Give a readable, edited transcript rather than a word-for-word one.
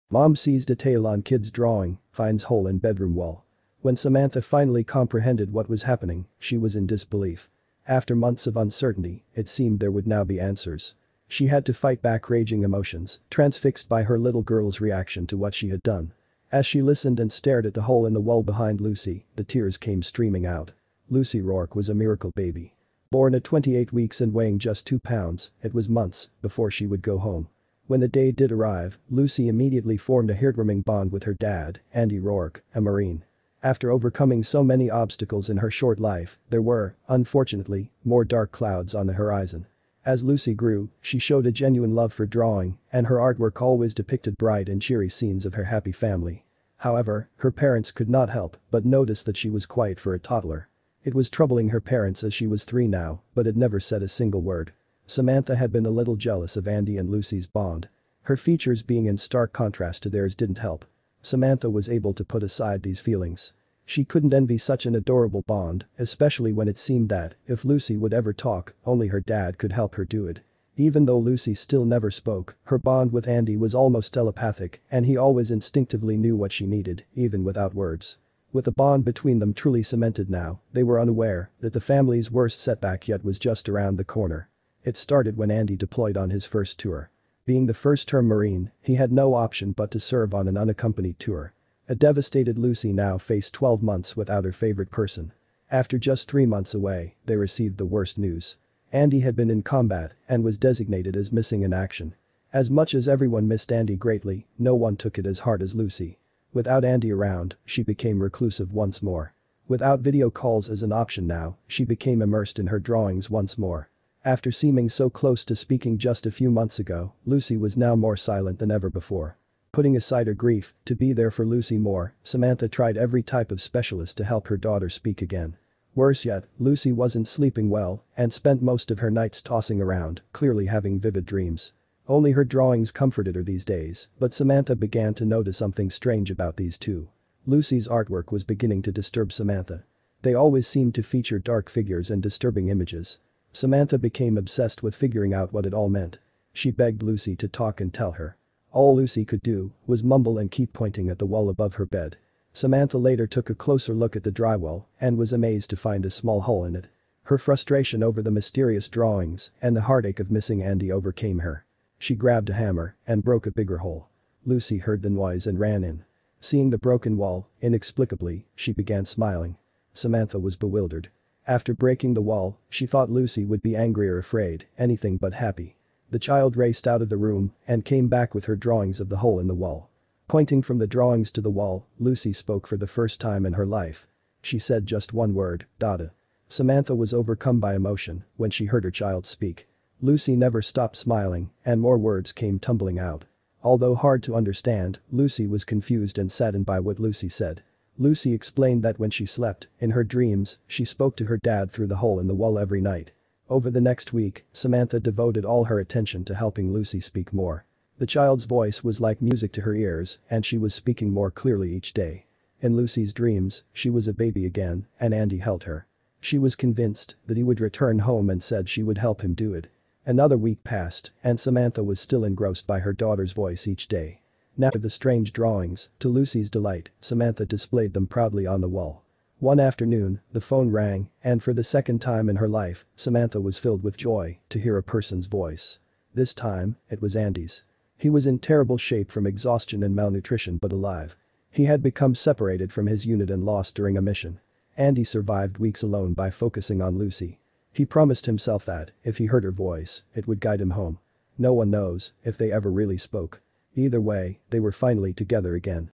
Mom sees detail on kid's drawing, finds hole in bedroom wall. When Samantha finally comprehended what was happening, she was in disbelief. After months of uncertainty, it seemed there would now be answers. She had to fight back raging emotions, transfixed by her little girl's reaction to what she had done. As she listened and stared at the hole in the wall behind Lucy, the tears came streaming out. Lucy Rourke was a miracle baby. Born at 28 weeks and weighing just 2 pounds, it was months before she would go home. When the day did arrive, Lucy immediately formed a heartwarming bond with her dad, Andy Rourke, a Marine. After overcoming so many obstacles in her short life, there were, unfortunately, more dark clouds on the horizon. As Lucy grew, she showed a genuine love for drawing, and her artwork always depicted bright and cheery scenes of her happy family. However, her parents could not help but notice that she was quiet for a toddler. It was troubling her parents as she was 3 now, but had never said a single word. Samantha had been a little jealous of Andy and Lucy's bond. Her features being in stark contrast to theirs didn't help. Samantha was able to put aside these feelings. She couldn't envy such an adorable bond, especially when it seemed that, if Lucy would ever talk, only her dad could help her do it. Even though Lucy still never spoke, her bond with Andy was almost telepathic and he always instinctively knew what she needed, even without words. With the bond between them truly cemented now, they were unaware that the family's worst setback yet was just around the corner. It started when Andy deployed on his first tour. Being the first-term Marine, he had no option but to serve on an unaccompanied tour. A devastated Lucy now faced 12 months without her favorite person. After just 3 months away, they received the worst news. Andy had been in combat and was designated as missing in action. As much as everyone missed Andy greatly, no one took it as hard as Lucy. Without Andy around, she became reclusive once more. Without video calls as an option now, she became immersed in her drawings once more. After seeming so close to speaking just a few months ago, Lucy was now more silent than ever before. Putting aside her grief, to be there for Lucy more, Samantha tried every type of specialist to help her daughter speak again. Worse yet, Lucy wasn't sleeping well and spent most of her nights tossing around, clearly having vivid dreams. Only her drawings comforted her these days, but Samantha began to notice something strange about these two. Lucy's artwork was beginning to disturb Samantha. They always seemed to feature dark figures and disturbing images. Samantha became obsessed with figuring out what it all meant. She begged Lucy to talk and tell her. All Lucy could do was mumble and keep pointing at the wall above her bed. Samantha later took a closer look at the drywall and was amazed to find a small hole in it. Her frustration over the mysterious drawings and the heartache of missing Andy overcame her. She grabbed a hammer and broke a bigger hole. Lucy heard the noise and ran in. Seeing the broken wall, inexplicably, she began smiling. Samantha was bewildered. After breaking the wall, she thought Lucy would be angry or afraid, anything but happy. The child raced out of the room and came back with her drawings of the hole in the wall. Pointing from the drawings to the wall, Lucy spoke for the first time in her life. She said just one word, "Dada." Samantha was overcome by emotion when she heard her child speak. Lucy never stopped smiling and more words came tumbling out. Although hard to understand, Lucy was confused and saddened by what Lucy said. Lucy explained that when she slept, in her dreams, she spoke to her dad through the hole in the wall every night. Over the next week, Samantha devoted all her attention to helping Lucy speak more. The child's voice was like music to her ears and she was speaking more clearly each day. In Lucy's dreams, she was a baby again and Andy held her. She was convinced that he would return home and said she would help him do it. Another week passed and Samantha was still engrossed by her daughter's voice each day. Now the strange drawings, to Lucy's delight, Samantha displayed them proudly on the wall. One afternoon, the phone rang and for the second time in her life, Samantha was filled with joy to hear a person's voice. This time, it was Andy's. He was in terrible shape from exhaustion and malnutrition but alive. He had become separated from his unit and lost during a mission. Andy survived weeks alone by focusing on Lucy. He promised himself that, if he heard her voice, it would guide him home. No one knows if they ever really spoke. Either way, they were finally together again.